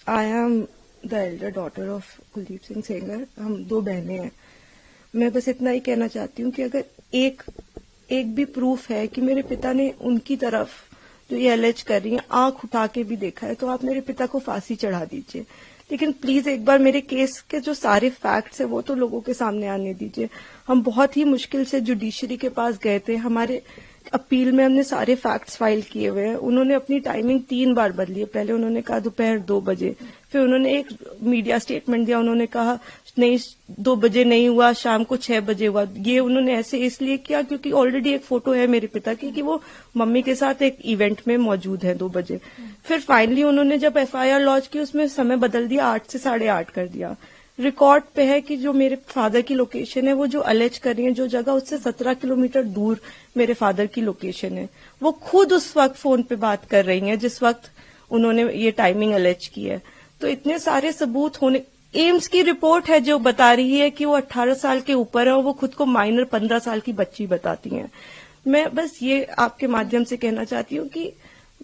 I am the Elder daughter of Kuldeep Singh Sengar. हम 2 बहनें हैं। मैं बस इतना ही कहना चाहती हूँ कि अगर एक भी प्रूफ है कि मेरे पिता ने उनकी तरफ जो ये एलेज कर रही है आंख उठा के भी देखा है, तो आप मेरे पिता को फांसी चढ़ा दीजिए। लेकिन प्लीज एक बार मेरे केस के जो सारे फैक्ट्स है वो तो लोगों के सामने आने दीजिए। हम बहुत ही मुश्किल से जुडिशरी के पास गए थे। हमारे अपील में हमने सारे फैक्ट्स फाइल किए हुए हैं। उन्होंने अपनी टाइमिंग 3 बार बदली है। पहले उन्होंने कहा दोपहर 2 बजे, फिर उन्होंने एक मीडिया स्टेटमेंट दिया, उन्होंने कहा नहीं 2 बजे नहीं हुआ, शाम को 6 बजे हुआ। ये उन्होंने ऐसे इसलिए किया क्योंकि ऑलरेडी एक फोटो है मेरे पिता की कि वो मम्मी के साथ एक इवेंट में मौजूद है 2 बजे। फिर फाइनली उन्होंने जब एफआईआर लॉन्च की उसमें समय बदल दिया, 8 से 8:30 कर दिया। रिकॉर्ड पे है कि जो मेरे फादर की लोकेशन है, वो जो अलेज कर रही है जो जगह, उससे 17 किलोमीटर दूर मेरे फादर की लोकेशन है। वो खुद उस वक्त फोन पे बात कर रही हैं जिस वक्त उन्होंने ये टाइमिंग अलेज की है। तो इतने सारे सबूत होने, एम्स की रिपोर्ट है जो बता रही है कि वो 18 साल के ऊपर है और वो खुद को माइनर 15 साल की बच्ची बताती हैं। मैं बस ये आपके माध्यम से कहना चाहती हूँ कि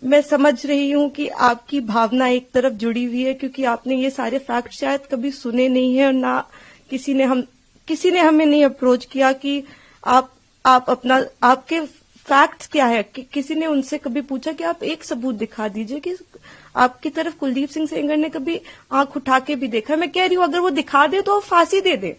मैं समझ रही हूँ कि आपकी भावना एक तरफ जुड़ी हुई है क्योंकि आपने ये सारे फैक्ट शायद कभी सुने नहीं है और ना किसी ने हमें नहीं अप्रोच किया कि आप अपना आपके फैक्ट्स क्या है। किसी ने उनसे कभी पूछा कि आप एक सबूत दिखा दीजिए कि आपकी तरफ कुलदीप सिंह सेंगर ने कभी आंख उठा के भी देखा। मैं कह रही हूँ अगर वो दिखा दे तो फांसी दे दे,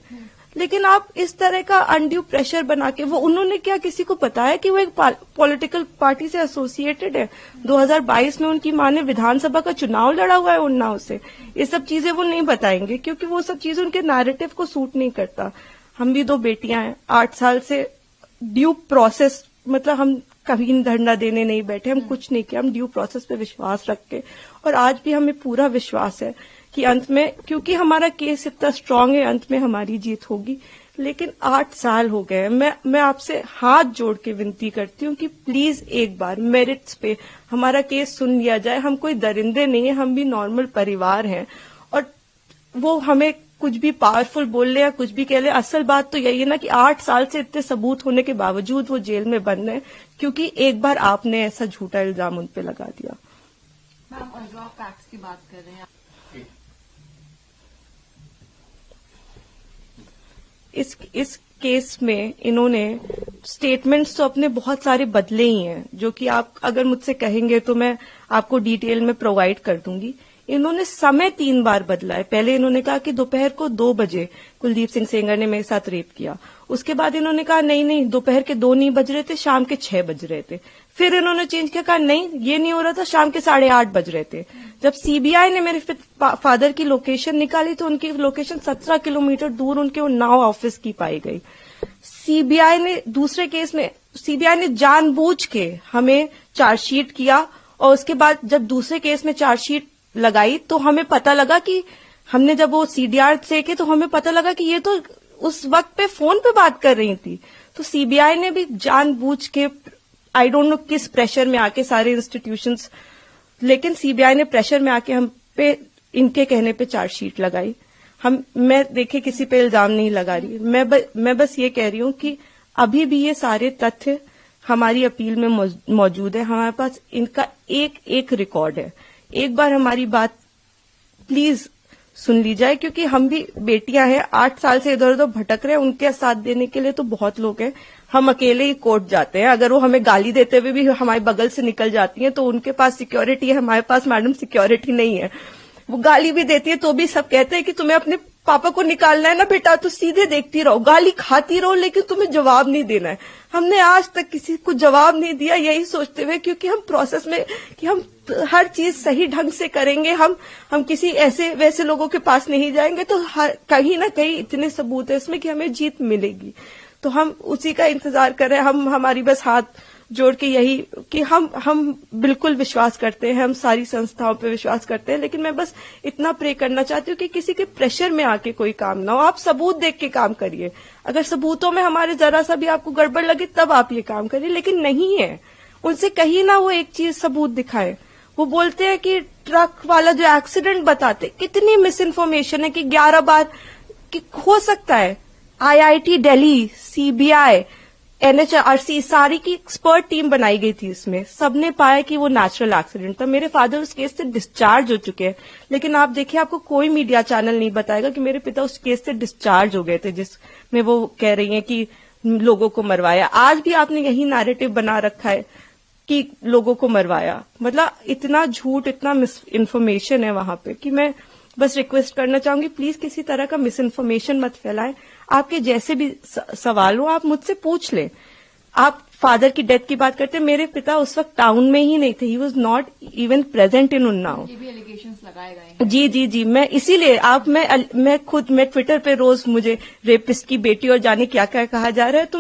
लेकिन आप इस तरह का अनड्यू प्रेशर बना के, वो उन्होंने क्या किसी को बताया कि वो एक पॉलिटिकल पार्टी से एसोसिएटेड है? 2022 में उनकी मां ने विधानसभा का चुनाव लड़ा हुआ है उन्नाव से। ये सब चीजें वो नहीं बताएंगे क्योंकि वो सब चीजें उनके नैरेटिव को सूट नहीं करता। हम भी 2 बेटियां हैं, 8 साल से ड्यू प्रोसेस, मतलब हम कभी धरना देने नहीं बैठे, हम कुछ नहीं किया, हम ड्यू प्रोसेस पे विश्वास रख के, और आज भी हमें पूरा विश्वास है कि अंत में, क्योंकि हमारा केस इतना स्ट्रांग है, अंत में हमारी जीत होगी। लेकिन 8 साल हो गए। मैं आपसे हाथ जोड़ के विनती करती हूँ कि प्लीज एक बार मेरिट्स पे हमारा केस सुन लिया जाए। हम कोई दरिंदे नहीं है, हम भी नॉर्मल परिवार हैं, और वो हमें कुछ भी पावरफुल बोल ले या कुछ भी कह ले, असल बात तो यही है ना कि 8 साल से इतने सबूत होने के बावजूद वो जेल में बंद है क्योंकि एक बार आपने ऐसा झूठा इल्जाम उन पे लगा दिया। मैम रॉ फैक्ट्स की बात कर रहे हैं, इस केस में इन्होंने स्टेटमेंट्स तो अपने बहुत सारे बदले ही हैं, जो कि आप अगर मुझसे कहेंगे तो मैं आपको डिटेल में प्रोवाइड कर दूंगी। इन्होंने समय 3 बार बदला है। पहले इन्होंने कहा कि दोपहर को 2 बजे कुलदीप सिंह सेंगर ने मेरे साथ रेप किया। उसके बाद इन्होंने कहा नहीं दोपहर के 2 नहीं बज रहे थे, शाम के 6 बज रहे थे। फिर इन्होंने चेंज किया, कहा नहीं ये नहीं हो रहा था, शाम के 8:30 बज रहे थे। जब सीबीआई ने मेरे फादर की लोकेशन निकाली तो उनकी लोकेशन 17 किलोमीटर दूर उनके उन्नाव ऑफिस की पाई गई। सीबीआई ने दूसरे केस में सीबीआई ने जानबूझ के हमें चार्जशीट किया, और उसके बाद जब दूसरे केस में चार्जशीट लगाई तो हमें पता लगा कि हमने जब वो सीडीआर देखे तो हमें पता लगा कि ये तो उस वक्त पे फोन पे बात कर रही थी। तो सीबीआई ने भी जानबूझ के, आई डोंट नो किस प्रेशर में आके, सारे इंस्टीट्यूशंस, लेकिन सीबीआई ने प्रेशर में आके हम पे इनके कहने पे चार्जशीट लगाई। मैं देखिए किसी पे इल्जाम नहीं लगा रही, मैं बस ये कह रही हूं कि अभी भी ये सारे तथ्य हमारी अपील में मौजूद है। हमारे पास इनका एक रिकॉर्ड है। एक बार हमारी बात प्लीज सुन ली जाए, क्योंकि हम भी बेटियां हैं, 8 साल से इधर उधर भटक रहे हैं। उनके साथ देने के लिए तो बहुत लोग हैं। हम अकेले ही कोर्ट जाते हैं, अगर वो हमें गाली देते हुए भी हमारे बगल से निकल जाती हैं तो उनके पास सिक्योरिटी है, हमारे पास मैडम सिक्योरिटी नहीं है। वो गाली भी देती है तो भी सब कहते हैं कि तुम्हें अपने पापा को निकालना है ना बेटा, तो सीधे देखती रहो, गाली खाती रहो, लेकिन तुम्हें जवाब नहीं देना है। हमने आज तक किसी को जवाब नहीं दिया, यही सोचते हुए, क्योंकि हम प्रोसेस में कि हम हर चीज सही ढंग से करेंगे, हम किसी ऐसे वैसे लोगों के पास नहीं जाएंगे, तो कहीं ना कहीं इतने सबूत है इसमें कि हमें जीत मिलेगी। तो हम उसी का इंतजार कर रहे हैं। हमारी बस हाथ जोड़ के यही कि हम बिल्कुल विश्वास करते हैं, हम सारी संस्थाओं पे विश्वास करते हैं, लेकिन मैं बस इतना प्रे करना चाहती हूँ कि किसी के प्रेशर में आके कोई काम ना हो। आप सबूत देख के काम करिए। अगर सबूतों में हमारे जरा सा भी आपको गड़बड़ लगे तब आप ये काम करिए, लेकिन नहीं है। उनसे कहीं ना वो एक चीज सबूत दिखाए। वो बोलते हैं कि ट्रक वाला जो एक्सीडेंट बताते, कितनी मिस इन्फॉर्मेशन है कि 11 बार कि हो सकता है IIT दिल्ली, CBI, NHRC सारी की एक्सपर्ट टीम बनाई गई थी इसमें, सबने पाया कि वो नेचुरल एक्सीडेंट था। मेरे फादर उस केस से डिस्चार्ज हो चुके हैं, लेकिन आप देखिए आपको कोई मीडिया चैनल नहीं बताएगा कि मेरे पिता उस केस से डिस्चार्ज हो गए थे जिसमें वो कह रही हैं कि लोगों को मरवाया। आज भी आपने यही नैरेटिव बना रखा है कि लोगों को मरवाया। मतलब इतना झूठ, इतना मिस इन्फॉर्मेशन है वहां पे कि मैं बस रिक्वेस्ट करना चाहूंगी, प्लीज किसी तरह का मिस इन्फॉर्मेशन मत फैलाएं। आपके जैसे भी सवाल हो आप मुझसे पूछ लें। आप फादर की डेथ की बात करते हैं, मेरे पिता उस वक्त टाउन में ही नहीं थे, he was not even present in Unnao. ये भी एलिगेशंस लगाए गए हैं। जी, मैं इसीलिए मैं ट्विटर पे रोज मुझे रेपिस्ट की बेटी और जाने क्या क्या कहा जा रहा है, तो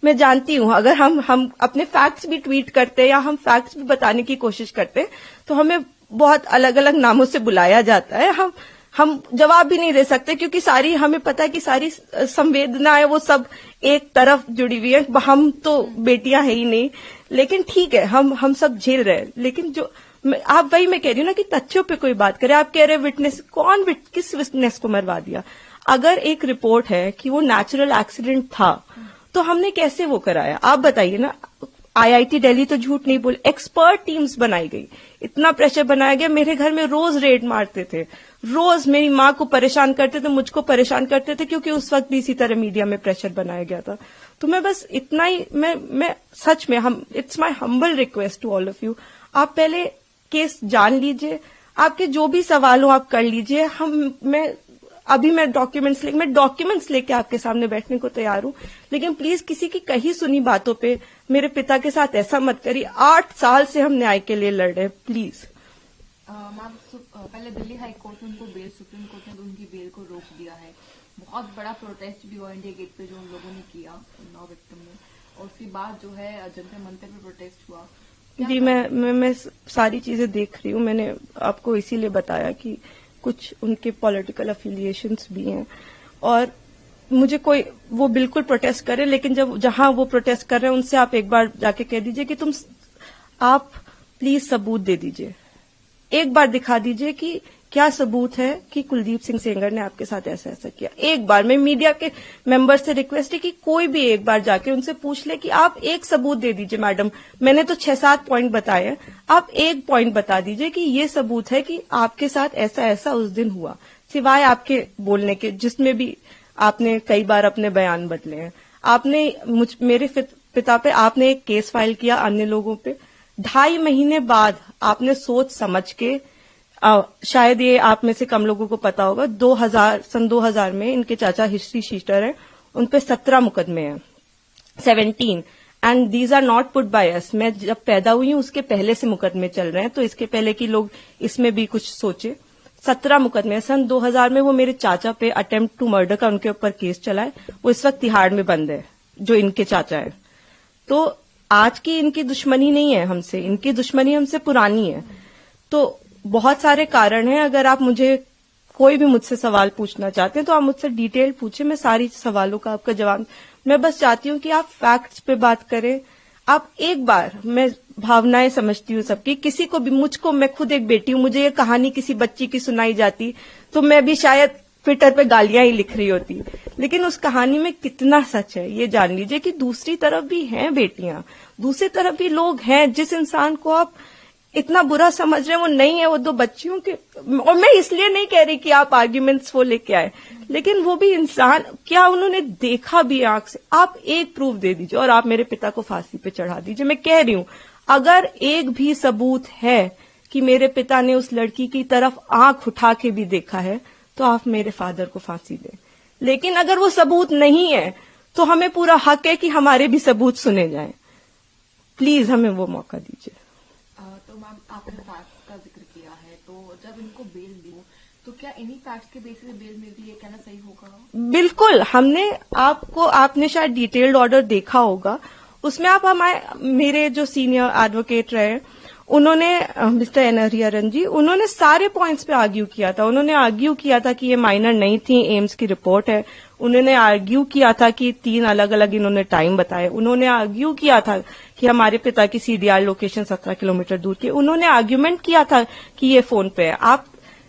मैं जानती हूं अगर हम अपने फैक्ट्स भी ट्वीट करते हैं या हम फैक्ट्स भी बताने की कोशिश करते हैं तो हमें बहुत अलग अलग नामों से बुलाया जाता है। हम जवाब भी नहीं दे सकते क्योंकि सारी हमें पता है कि सारी संवेदनाएं वो सब एक तरफ जुड़ी हुई है। हम तो बेटियां है ही नहीं, लेकिन ठीक है हम सब झेल रहे हैं। लेकिन जो आप वही मैं कह रही हूँ ना कि तथ्यों पे कोई बात करे। आप कह रहे विटनेस, किस विटनेस को मरवा दिया? अगर एक रिपोर्ट है कि वो नेचुरल एक्सीडेंट था तो हमने कैसे वो कराया? आप बताइए ना। IIT दिल्ली तो झूठ नहीं बोले, एक्सपर्ट टीम्स बनाई गई, इतना प्रेशर बनाया गया। मेरे घर में रोज रेड मारते थे, रोज मेरी माँ को परेशान करते थे, मुझको परेशान करते थे, क्योंकि उस वक्त भी इसी तरह मीडिया में प्रेशर बनाया गया था। तो मैं बस इतना ही मैं सच में it's my humble request to all of you, आप पहले केस जान लीजिए, आपके जो भी सवाल हो आप कर लीजिए। मैं डॉक्यूमेंट्स लेके आपके सामने बैठने को तैयार हूं, लेकिन प्लीज किसी की कही सुनी बातों पे मेरे पिता के साथ ऐसा मत करिए। 8 साल से हम न्याय के लिए लड़ रहे हैं, प्लीज। मैम, पहले दिल्ली हाई कोर्ट ने उनको बेल, सुप्रीम कोर्ट ने उनकी बेल को रोक दिया है। बहुत बड़ा प्रोटेस्ट भी हुआ इंडिया गेट पे जो उन लोगों ने किया 9 विक्टिम ने, और उसके बाद जो है जंतर मंतर पे प्रोटेस्ट हुआ। जी, मैं सारी चीजें देख रही हूँ। मैंने आपको इसीलिए बताया कि कुछ उनके पॉलिटिकल अफिलिएशंस भी हैं और मुझे कोई वो बिल्कुल प्रोटेस्ट करे, लेकिन जहां वो प्रोटेस्ट कर रहे हैं उनसे आप एक बार जाके कह दीजिए कि आप प्लीज सबूत दे दीजिए, एक बार दिखा दीजिए कि क्या सबूत है कि कुलदीप सिंह सेंगर ने आपके साथ ऐसा ऐसा किया। एक बार मैं मीडिया के मेंबर से रिक्वेस्ट है कि कोई भी एक बार जाके उनसे पूछ ले कि आप एक सबूत दे दीजिए। मैडम, मैंने तो 6-7 पॉइंट बताए हैं, आप एक पॉइंट बता दीजिए कि ये सबूत है कि आपके साथ ऐसा ऐसा उस दिन हुआ, सिवाय आपके बोलने के, जिसमें भी आपने कई बार अपने बयान बदले हैं। आपने मेरे पिता पे आपने एक केस फाइल किया, अन्य लोगों पे 2.5 महीने बाद आपने सोच समझ के, शायद ये आप में से कम लोगों को पता होगा, सन 2000 में इनके चाचा हिस्ट्री शीटर हैं, उन पे 17 मुकदमे हैं, 17, and these are not put by us. मैं जब पैदा हुई हूं उसके पहले से मुकदमे चल रहे हैं, तो इसके पहले कि लोग इसमें भी कुछ सोचे। 17 मुकदमे सन 2000 में वो मेरे चाचा पे अटेम्प्ट टू मर्डर का उनके ऊपर केस चला है, वो इस वक्त तिहाड़ में बंद है, जो इनके चाचा है। तो आज की इनकी दुश्मनी नहीं है हमसे, इनकी दुश्मनी हमसे पुरानी है। तो बहुत सारे कारण हैं। अगर आप कोई भी मुझसे सवाल पूछना चाहते हैं तो आप मुझसे डिटेल पूछे, मैं सारी सवालों का आपका जवाब। मैं बस चाहती हूं कि आप फैक्ट्स पे बात करें। आप एक बार, मैं भावनाएं समझती हूँ सबकी, किसी को भी, मैं खुद एक बेटी हूं, मुझे ये कहानी किसी बच्ची की सुनाई जाती तो मैं भी शायद ट्विटर पे गालियां ही लिख रही होती, लेकिन उस कहानी में कितना सच है ये जान लीजिए कि दूसरी तरफ भी हैं बेटियां, दूसरी तरफ भी लोग हैं। जिस इंसान को आप इतना बुरा समझ रहे हैं वो नहीं है, वो 2 बच्चियों के, और मैं इसलिए नहीं कह रही कि आप आर्ग्यूमेंट्स वो लेके आए, लेकिन वो भी इंसान, क्या उन्होंने देखा भी आंख से? आप एक प्रूफ दे दीजिए और आप मेरे पिता को फांसी पे चढ़ा दीजिए। मैं कह रही हूं, अगर एक भी सबूत है कि मेरे पिता ने उस लड़की की तरफ आंख उठा के भी देखा है तो आप मेरे फादर को फांसी दें। लेकिन अगर वो सबूत नहीं है तो हमें पूरा हक है कि हमारे भी सबूत सुने जाएं। प्लीज हमें वो मौका दीजिए। तो मैम, आपने फैक्ट्स का जिक्र किया है, तो जब इनको बेल दी तो क्या इन्हीं फैक्ट्स के बेसिस पे बेल मिलती है, कहना सही होगा? बिल्कुल। आपने शायद डिटेल्ड ऑर्डर देखा होगा, उसमें मेरे जो सीनियर एडवोकेट रहे उन्होंने, मिस्टर एन हरिहरन जी, उन्होंने सारे पॉइंट्स पे आर्ग्यू किया था। उन्होंने आर्ग्यू किया था कि ये माइनर नहीं थी, एम्स की रिपोर्ट है। उन्होंने आर्ग्यू किया था कि 3 अलग अलग इन्होंने टाइम बताए। उन्होंने आर्ग्यू किया था कि हमारे पिता की CDR लोकेशन 17 किलोमीटर दूर थी। उन्होंने आर्ग्यूमेंट किया था कि ये फोन पे है। आप,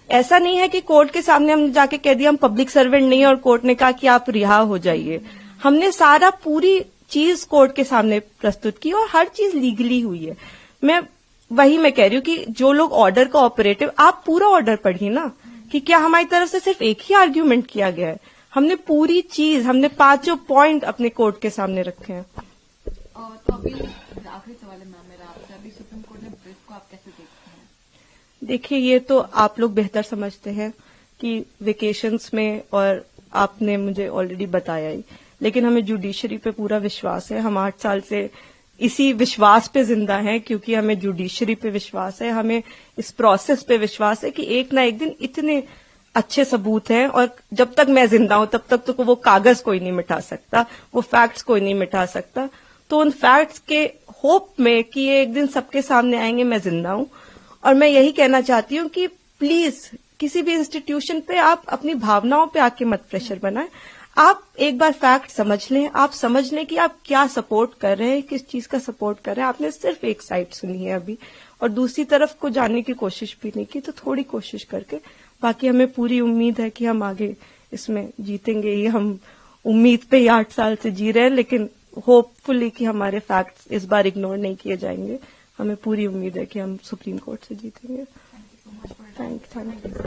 ऐसा नहीं है कि कोर्ट के सामने हमने जाके कह दिया हम पब्लिक सर्वेंट नहीं है और कोर्ट ने कहा कि आप रिहा हो जाइए। हमने सारा पूरी चीज कोर्ट के सामने प्रस्तुत की और हर चीज लीगली हुई है। मैं कह रही हूँ कि जो लोग ऑर्डर का ऑपरेटिव, आप पूरा ऑर्डर पढ़िए ना, कि क्या हमारी तरफ से सिर्फ एक ही आर्ग्यूमेंट किया गया है। हमने पूरी चीज, हमने 5 पॉइंट अपने कोर्ट के सामने रखे हैं। तो अभी आखिरी सवाल है मैम मेरा आपसे, अभी सुप्रीम कोर्ट ने ब्रीफ को आप कैसे देखते हैं? देखिए, ये तो आप लोग बेहतर समझते हैं कि वेकेशंस में, और आपने मुझे ऑलरेडी बताया ही, लेकिन हमें जुडिशरी पे पूरा विश्वास है। हम 8 साल से इसी विश्वास पे जिंदा हैं, क्योंकि हमें जुडिशरी पे विश्वास है, हमें इस प्रोसेस पे विश्वास है कि एक ना एक दिन इतने अच्छे सबूत हैं, और जब तक मैं जिंदा हूं तब तक तो वो कागज कोई नहीं मिटा सकता, वो फैक्ट्स कोई नहीं मिटा सकता। तो उन फैक्ट्स के होप में कि ये एक दिन सबके सामने आएंगे, मैं जिंदा हूं। और मैं यही कहना चाहती हूँ कि प्लीज किसी भी इंस्टीट्यूशन पे आप अपनी भावनाओं पे आके मत प्रेशर बनाएं। आप एक बार फैक्ट समझ लें, आप समझ लें कि आप क्या सपोर्ट कर रहे हैं, किस चीज का सपोर्ट कर रहे हैं। आपने सिर्फ एक साइड सुनी है अभी, और दूसरी तरफ को जानने की कोशिश भी नहीं की। तो थोड़ी कोशिश करके, बाकी हमें पूरी उम्मीद है कि हम आगे इसमें जीतेंगे ही। हम उम्मीद पे ही 8 साल से जी रहे हैं, लेकिन होपफुली कि हमारे फैक्ट्स इस बार इग्नोर नहीं किए जाएंगे। हमें पूरी उम्मीद है कि हम सुप्रीम कोर्ट से जीतेंगे। Thank you.